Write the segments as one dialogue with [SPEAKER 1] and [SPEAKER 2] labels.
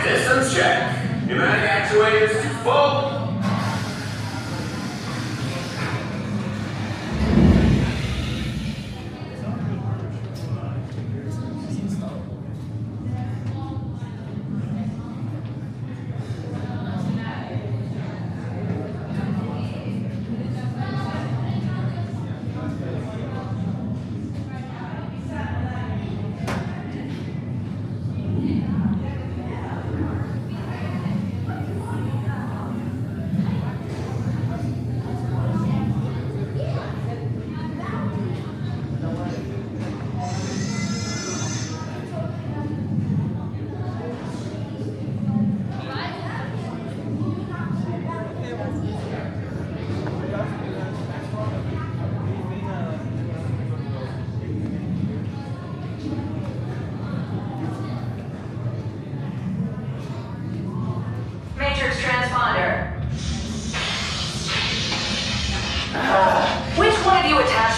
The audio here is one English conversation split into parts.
[SPEAKER 1] Systems check. Pneumatic actuators to full.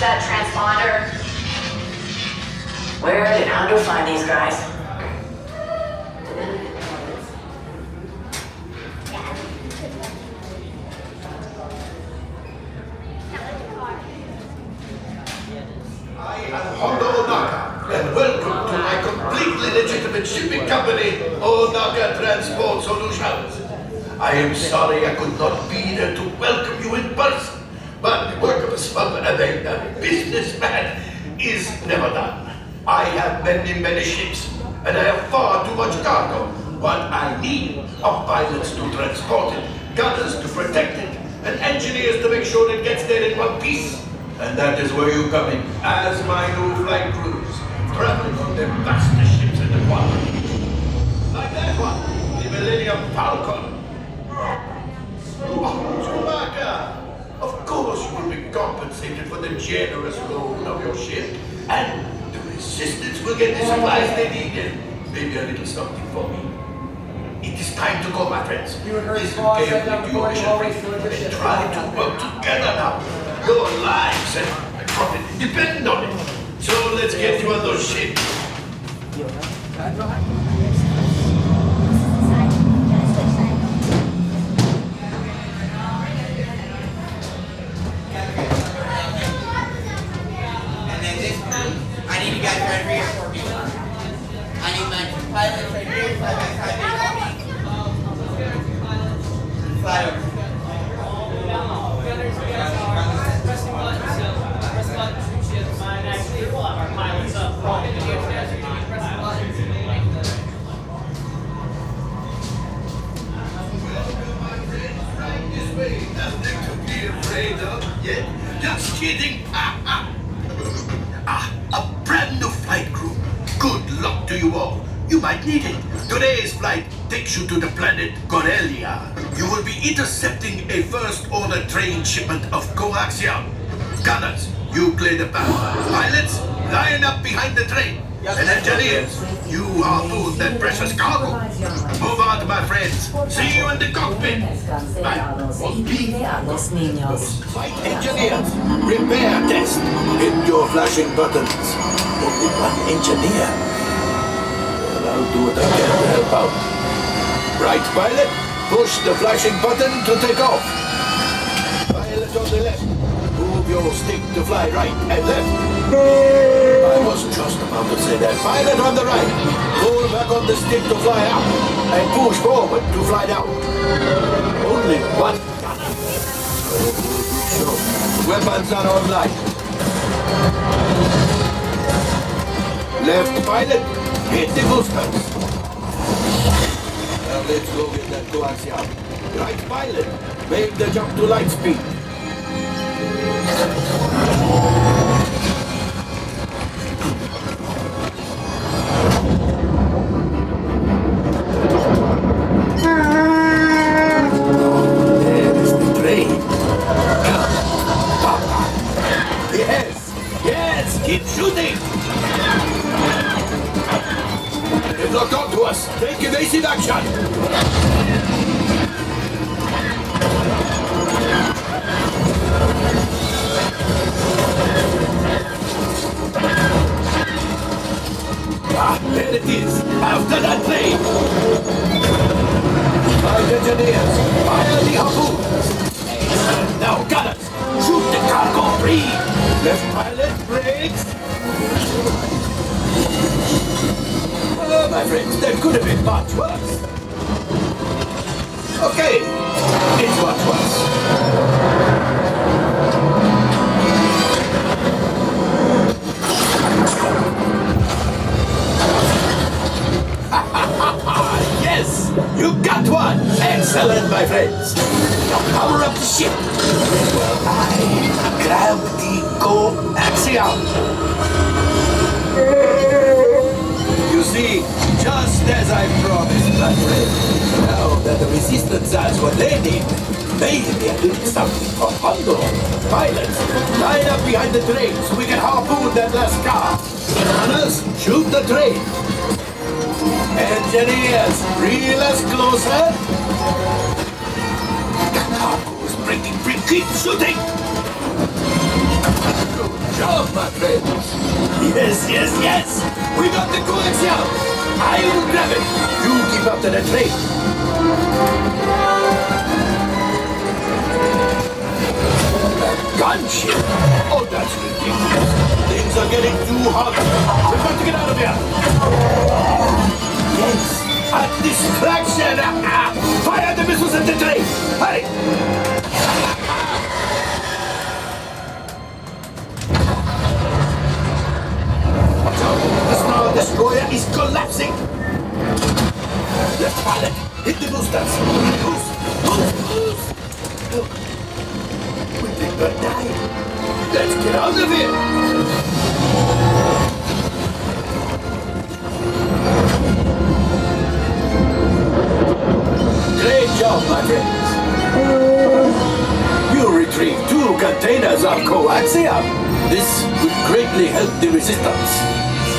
[SPEAKER 2] That transponder? Where did Hondo find these guys?
[SPEAKER 3] I am Hondo Ohnaka, and welcome to my completely legitimate shipping company, Ohnaka Transport Solutions. I am sorry I could not be there to welcome you in person. But the work of a smuggler and a businessman is never done. I have many ships, and I have far too much cargo. What I need are pilots to transport it, gunners to protect it, and engineers to make sure it gets there in one piece. And that is where you come in, as my new flight crews, traveling on the fastest ships in the quadrant. Like that one, the Millennium Falcon. Ohnaka! Of course you will be compensated for the generous loan of your ship, and the resistance will get the supplies they need, and maybe a little something for me. It is time to go, my friends. Listen carefully to your mission brief and try to work together now. Your lives and profit depend on it. So let's get you on those ships.
[SPEAKER 4] I need you guys right here for me. I need my two pilots right here. Fly over.
[SPEAKER 3] This way, nothing to be afraid of. Yeah, just kidding. A brand new flight crew. Good luck to you all. You might need it. Today's flight takes you to the planet Corellia. You will be intercepting a first-order train shipment of coaxium. Gunners, you clear the path. Pilots, line up behind the train. And engineers, you harpoon that precious cargo. Move on, my friends. See you in the cockpit. Flight engineers, repair test. Hit your flashing buttons. Only one engineer. Well, I'll do what I can to help out. Right, pilot, push the flashing button to take off. Pilot on the left. Move your stick to fly right and left. I was just about to say that. Pilot on the right. Pull back on the stick to fly up. And push forward to fly down. Only one. Weapons are online. Left pilot, hit the boosters. Now let's go get that coaxium. Right pilot, make the jump to light speed. There is the train. Come, Papa. Yes, keep shooting. They've locked onto us. Take evasive action. There it is, after that plane! Engineers, fire the harpoons. Excellent. Now, gunners, shoot the cargo free. Left pilot, brakes. My friends, that could have been much worse. Okay, it's much worse. Yes, you got one. Excellent, my friends. Now power up the ship. Well, I grab the coaxium. You see, just as I promised, my friend. Now that the resistance has what they need, maybe a little something for Hondo. Pilots, line up behind the train so we can harpoon that last car. Runners, shoot the train. Engineers, reel us closer. The cargo's breaking free. Keep shooting. Good job, my friends. Yes, yes, yes. We got the coaxium. I will grab it. You keep up to the train. Gunship. Oh, that's ridiculous. Things are getting too hot. We've got to get out of here. Yes, a distraction! Fire the missiles at the train! Hurry! Watch out! The Star Destroyer is collapsing! Left pilot, hit the boosters! Boost! Boost! Boost! Look, we think we're dying. Let's get out of here! Great job, my friends. You retrieved 2 containers of coaxium. This will greatly help the resistance.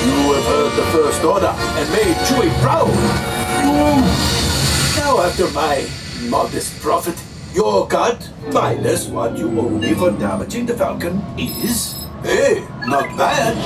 [SPEAKER 3] You have heard the First Order and made Chewie proud. Now, after my modest profit, your cut, minus what you owe me for damaging the Falcon, is, hey, not bad.